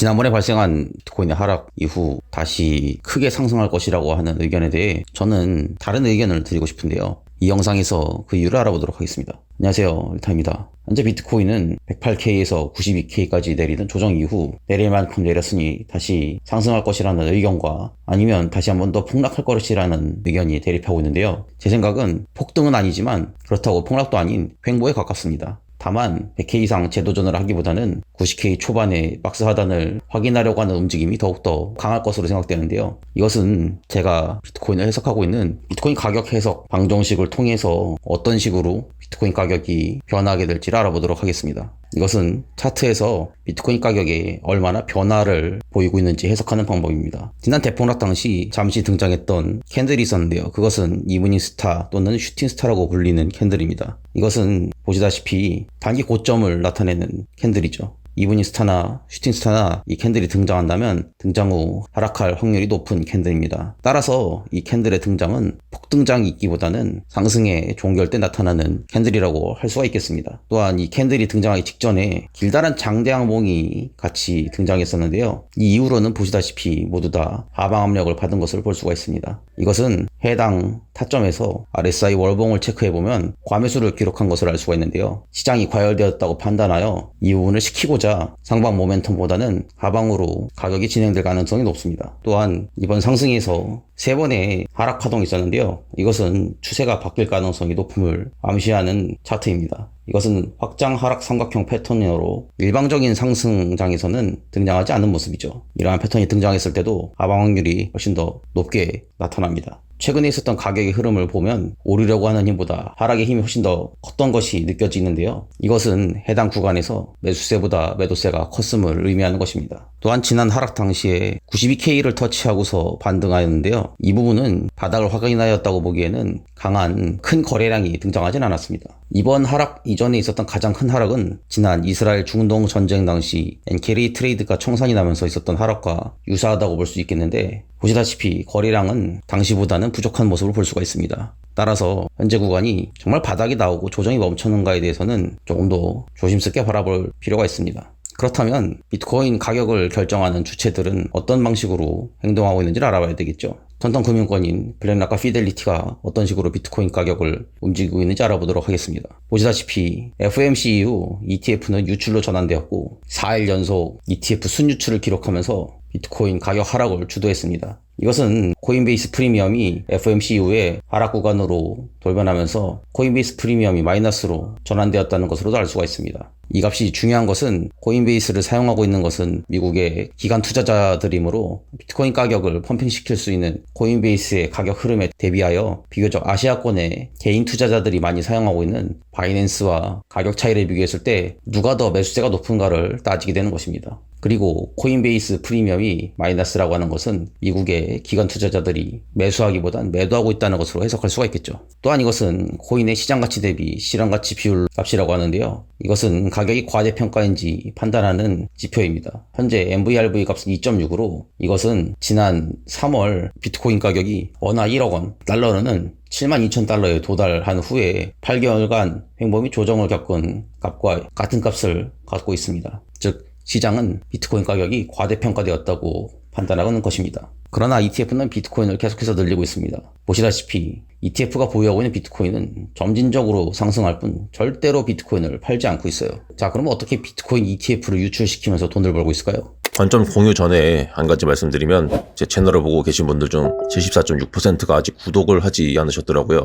지난번에 발생한 비트코인의 하락 이후 다시 크게 상승할 것이라고 하는 의견에 대해 저는 다른 의견을 드리고 싶은데요. 이 영상에서 그 이유를 알아보도록 하겠습니다. 안녕하세요, 일타입니다. 현재 비트코인은 108K에서 92K까지 내리는 조정 이후 내릴 만큼 내렸으니 다시 상승할 것이라는 의견과 아니면 다시 한 번 더 폭락할 것이라는 의견이 대립하고 있는데요. 제 생각은 폭등은 아니지만 그렇다고 폭락도 아닌 횡보에 가깝습니다. 다만 100K 이상 재도전을 하기보다는 90K 초반에 박스 하단을 확인하려고 하는 움직임이 더욱더 강할 것으로 생각되는데요. 이것은 제가 비트코인을 해석하고 있는 비트코인 가격 해석 방정식을 통해서 어떤 식으로 비트코인 가격이 변하게 될지를 알아보도록 하겠습니다. 이것은 차트에서 비트코인 가격에 얼마나 변화를 보이고 있는지 해석하는 방법입니다. 지난 대폭락 당시 잠시 등장했던 캔들이 있었는데요. 그것은 이브닝 스타 또는 슈팅 스타라고 불리는 캔들입니다. 이것은 보시다시피 단기 고점을 나타내는 캔들이죠. 이브닝 스타나 슈팅 스타나 이 캔들이 등장한다면 등장 후 하락할 확률이 높은 캔들입니다. 따라서 이 캔들의 등장은 폭등장이 있기보다는 상승의 종결 때 나타나는 캔들이라고 할 수가 있겠습니다. 또한 이 캔들이 등장하기 직전에 길다란 장대 항봉이 같이 등장했었는데요. 이 이후로는 보시다시피 모두 다 하방 압력을 받은 것을 볼 수가 있습니다. 이것은 해당 타점에서 RSI 월봉을 체크해보면 과매수를 기록한 것을 알 수가 있는데요. 시장이 과열되었다고 판단하여 이 부분을 시키고자 상방 모멘텀보다는 하방으로 가격이 진행될 가능성이 높습니다. 또한 이번 상승에서 3번의 하락 파동이 있었는데요. 이것은 추세가 바뀔 가능성이 높음을 암시하는 차트입니다. 이것은 확장 하락 삼각형 패턴으로 일방적인 상승장에서는 등장하지 않는 모습이죠. 이러한 패턴이 등장했을 때도 하방 확률이 훨씬 더 높게 나타납니다. 최근에 있었던 가격의 흐름을 보면 오르려고 하는 힘보다 하락의 힘이 훨씬 더 컸던 것이 느껴지는데요. 이것은 해당 구간에서 매수세보다 매도세가 컸음을 의미하는 것입니다. 또한 지난 하락 당시에 92K를 터치하고서 반등하였는데요. 이 부분은 바닥을 확인하였다고 보기에는 강한 큰 거래량이 등장하진 않았습니다. 이번 하락 이전에 있었던 가장 큰 하락은 지난 이스라엘 중동 전쟁 당시 엔캐리 트레이드가 청산이 나면서 있었던 하락과 유사하다고 볼 수 있겠는데, 보시다시피 거래량은 당시보다는 부족한 모습을 볼 수가 있습니다. 따라서 현재 구간이 정말 바닥이 나오고 조정이 멈추는가에 대해서는 조금 더 조심스럽게 바라볼 필요가 있습니다. 그렇다면 비트코인 가격을 결정하는 주체들은 어떤 방식으로 행동하고 있는지를 알아봐야 되겠죠. 전통금융권인 블랙락과 피델리티가 어떤 식으로 비트코인 가격을 움직이고 있는지 알아보도록 하겠습니다. 보시다시피 FOMC 이후 ETF는 유출로 전환되었고 4일 연속 ETF 순유출을 기록하면서 비트코인 가격 하락을 주도했습니다. 이것은 코인베이스 프리미엄이 FOMC 이후에 하락 구간으로 돌변하면서 코인베이스 프리미엄이 마이너스로 전환되었다는 것으로도 알 수가 있습니다. 이 값이 중요한 것은 코인베이스를 사용하고 있는 것은 미국의 기관 투자자들이므로 비트코인 가격을 펌핑시킬 수 있는 코인베이스의 가격 흐름에 대비하여 비교적 아시아권의 개인 투자자들이 많이 사용하고 있는 바이낸스와 가격 차이를 비교했을 때 누가 더 매수세가 높은가를 따지게 되는 것입니다. 그리고 코인베이스 프리미엄이 마이너스라고 하는 것은 미국의 기관 투자자들이 매수하기보단 매도하고 있다는 것으로 해석할 수가 있겠죠. 또한 이것은 코인의 시장가치 대비 실현가치 비율 값이라고 하는데요. 이것은 가격이 과대평가인지 판단하는 지표입니다. 현재 MVRV 값은 2.6으로 이것은 지난 3월 비트코인 가격이 원화 1억 원, 달러로는 72,000달러에 도달한 후에 8개월간 횡보 및 조정을 겪은 값과 같은 값을 갖고 있습니다. 즉 시장은 비트코인 가격이 과대평가되었다고 판단하고 있는 것입니다. 그러나 ETF는 비트코인을 계속해서 늘리고 있습니다. 보시다시피 ETF가 보유하고 있는 비트코인은 점진적으로 상승할 뿐 절대로 비트코인을 팔지 않고 있어요. 자, 그러면 어떻게 비트코인 ETF를 유출시키면서 돈을 벌고 있을까요? 관점 공유 전에 한 가지 말씀드리면, 제 채널을 보고 계신 분들 중 74.6%가 아직 구독을 하지 않으셨더라고요.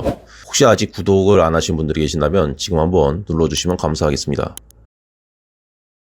혹시 아직 구독을 안 하신 분들이 계신다면 지금 한번 눌러주시면 감사하겠습니다.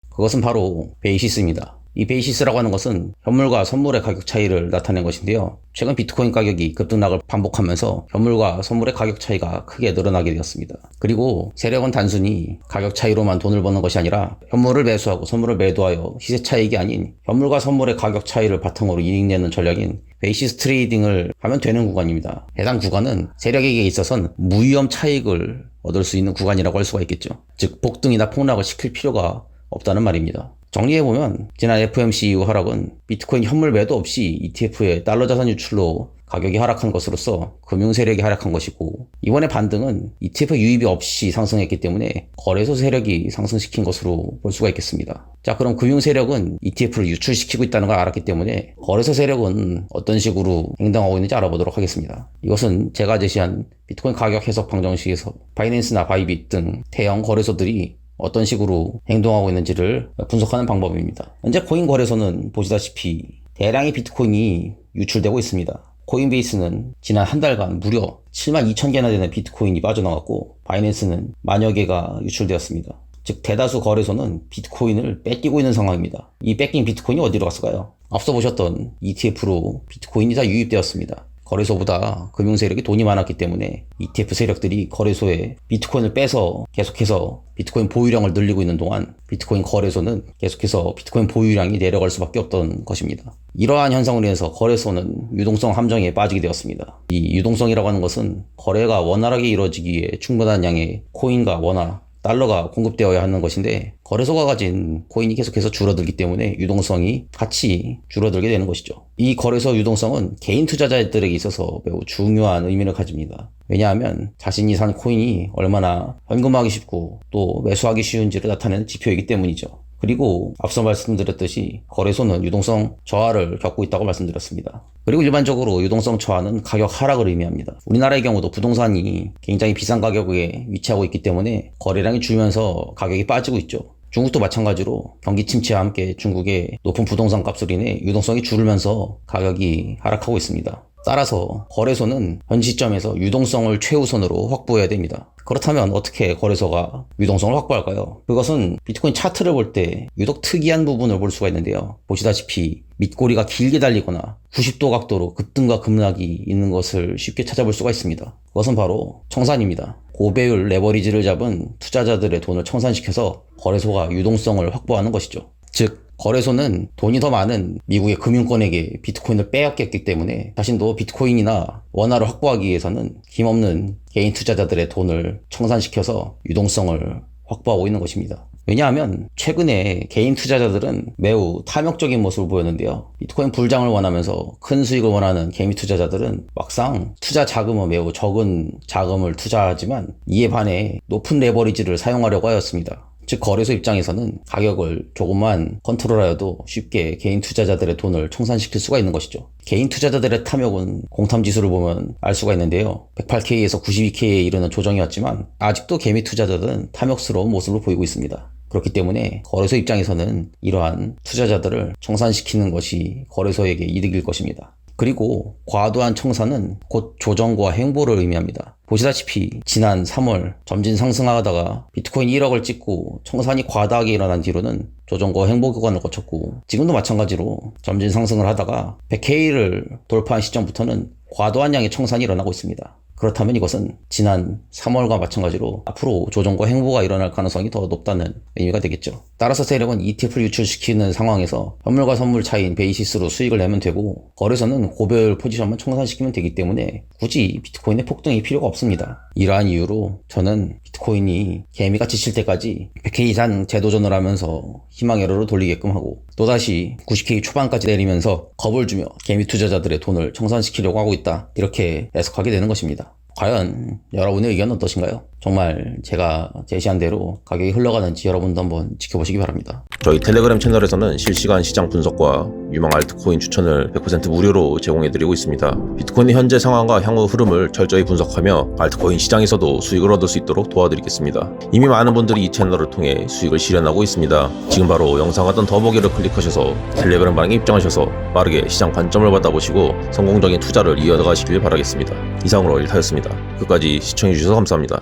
그것은 바로 베이시스입니다. 이 베이시스라고 하는 것은 현물과 선물의 가격 차이를 나타낸 것인데요. 최근 비트코인 가격이 급등락을 반복하면서 현물과 선물의 가격 차이가 크게 늘어나게 되었습니다. 그리고 세력은 단순히 가격 차이로만 돈을 버는 것이 아니라 현물을 매수하고 선물을 매도하여 시세 차익이 아닌 현물과 선물의 가격 차이를 바탕으로 이익 내는 전략인 베이시스 트레이딩을 하면 되는 구간입니다. 해당 구간은 세력에게 있어서는 무위험 차익을 얻을 수 있는 구간이라고 할 수가 있겠죠. 즉 폭등이나 폭락을 시킬 필요가 없다는 말입니다. 정리해보면 지난 FOMC 이후 하락은 비트코인 현물 매도 없이 ETF의 달러 자산 유출로 가격이 하락한 것으로서 금융 세력이 하락한 것이고, 이번에 반등은 ETF 유입이 없이 상승했기 때문에 거래소 세력이 상승시킨 것으로 볼 수가 있겠습니다. 자, 그럼 금융 세력은 ETF를 유출시키고 있다는 걸 알았기 때문에 거래소 세력은 어떤 식으로 행동하고 있는지 알아보도록 하겠습니다. 이것은 제가 제시한 비트코인 가격 해석 방정식에서 바이낸스나 바이빗 등 대형 거래소들이 어떤 식으로 행동하고 있는지를 분석하는 방법입니다. 현재 코인 거래소는 보시다시피 대량의 비트코인이 유출되고 있습니다. 코인베이스는 지난 한 달간 무려 72,000개나 되는 비트코인이 빠져나갔고, 바이낸스는 만여 개가 유출되었습니다. 즉 대다수 거래소는 비트코인을 뺏기고 있는 상황입니다. 이 뺏긴 비트코인이 어디로 갔을까요? 앞서 보셨던 ETF로 비트코인이 다 유입되었습니다. 거래소보다 금융 세력이 돈이 많았기 때문에 ETF 세력들이 거래소에 비트코인을 빼서 계속해서 비트코인 보유량을 늘리고 있는 동안 비트코인 거래소는 계속해서 비트코인 보유량이 내려갈 수밖에 없던 것입니다. 이러한 현상으로 인해서 거래소는 유동성 함정에 빠지게 되었습니다. 이 유동성이라고 하는 것은 거래가 원활하게 이루어지기 위해 충분한 양의 코인과 원화, 달러가 공급되어야 하는 것인데, 거래소가 가진 코인이 계속해서 줄어들기 때문에 유동성이 같이 줄어들게 되는 것이죠. 이 거래소 유동성은 개인 투자자들에게 있어서 매우 중요한 의미를 가집니다. 왜냐하면 자신이 산 코인이 얼마나 현금화하기 쉽고 또 매수하기 쉬운지를 나타내는 지표이기 때문이죠. 그리고 앞서 말씀드렸듯이 거래소는 유동성 저하를 겪고 있다고 말씀드렸습니다. 그리고 일반적으로 유동성 저하는 가격 하락을 의미합니다. 우리나라의 경우도 부동산이 굉장히 비싼 가격에 위치하고 있기 때문에 거래량이 줄면서 가격이 빠지고 있죠. 중국도 마찬가지로 경기 침체와 함께 중국의 높은 부동산 값으로 인해 유동성이 줄면서 가격이 하락하고 있습니다. 따라서 거래소는 현 시점에서 유동성을 최우선으로 확보해야 됩니다. 그렇다면 어떻게 거래소가 유동성을 확보할까요? 그것은 비트코인 차트를 볼 때 유독 특이한 부분을 볼 수가 있는데요. 보시다시피 밑꼬리가 길게 달리거나 90도 각도로 급등과 급락이 있는 것을 쉽게 찾아볼 수가 있습니다. 그것은 바로 청산입니다. 고배율 레버리지를 잡은 투자자들의 돈을 청산시켜서 거래소가 유동성을 확보하는 것이죠. 즉 거래소는 돈이 더 많은 미국의 금융권에게 비트코인을 빼앗겼기 때문에 자신도 비트코인이나 원화를 확보하기 위해서는 힘없는 개인 투자자들의 돈을 청산시켜서 유동성을 확보하고 있는 것입니다. 왜냐하면 최근에 개인 투자자들은 매우 탐욕적인 모습을 보였는데요. 비트코인 불장을 원하면서 큰 수익을 원하는 개미 투자자들은 막상 투자 자금은 매우 적은 자금을 투자하지만 이에 반해 높은 레버리지를 사용하려고 하였습니다. 즉 거래소 입장에서는 가격을 조금만 컨트롤하여도 쉽게 개인 투자자들의 돈을 청산시킬 수가 있는 것이죠. 개인 투자자들의 탐욕은 공탐지수를 보면 알 수가 있는데요. 108K에서 92K에 이르는 조정이었지만 아직도 개미 투자자들은 탐욕스러운 모습을 보이고 있습니다. 그렇기 때문에 거래소 입장에서는 이러한 투자자들을 청산시키는 것이 거래소에게 이득일 것입니다. 그리고 과도한 청산은 곧 조정과 행보를 의미합니다. 보시다시피 지난 3월 점진 상승하다가 비트코인 1억을 찍고 청산이 과다하게 일어난 뒤로는 조정과 행보 구간을 거쳤고, 지금도 마찬가지로 점진 상승을 하다가 100K를 돌파한 시점부터는 과도한 양의 청산이 일어나고 있습니다. 그렇다면 이것은 지난 3월과 마찬가지로 앞으로 조정과 행보가 일어날 가능성이 더 높다는 의미가 되겠죠. 따라서 세력은 ETF를 유출시키는 상황에서 현물과 선물 차이인 베이시스로 수익을 내면 되고, 거래소는 고배율 포지션만 청산시키면 되기 때문에 굳이 비트코인의 폭등이 필요가 없습니다. 이러한 이유로 저는 비트코인이 개미같이 칠 때까지 100K 이상 재도전을 하면서 희망 에러를 돌리게끔 하고, 또다시 90K 초반까지 내리면서 겁을 주며 개미 투자자들의 돈을 청산시키려고 하고 있다, 이렇게 해석하게 되는 것입니다. 과연 여러분의 의견은 어떠신가요? 정말 제가 제시한 대로 가격이 흘러가는지 여러분도 한번 지켜보시기 바랍니다. 저희 텔레그램 채널에서는 실시간 시장 분석과 유망 알트코인 추천을 100% 무료로 제공해드리고 있습니다. 비트코인의 현재 상황과 향후 흐름을 철저히 분석하며 알트코인 시장에서도 수익을 얻을 수 있도록 도와드리겠습니다. 이미 많은 분들이 이 채널을 통해 수익을 실현하고 있습니다. 지금 바로 영상 하단 더보기를 클릭하셔서 텔레그램 방에 입장하셔서 빠르게 시장 관점을 받아보시고 성공적인 투자를 이어가시길 바라겠습니다. 이상으로 일타였습니다. 끝까지 시청해주셔서 감사합니다.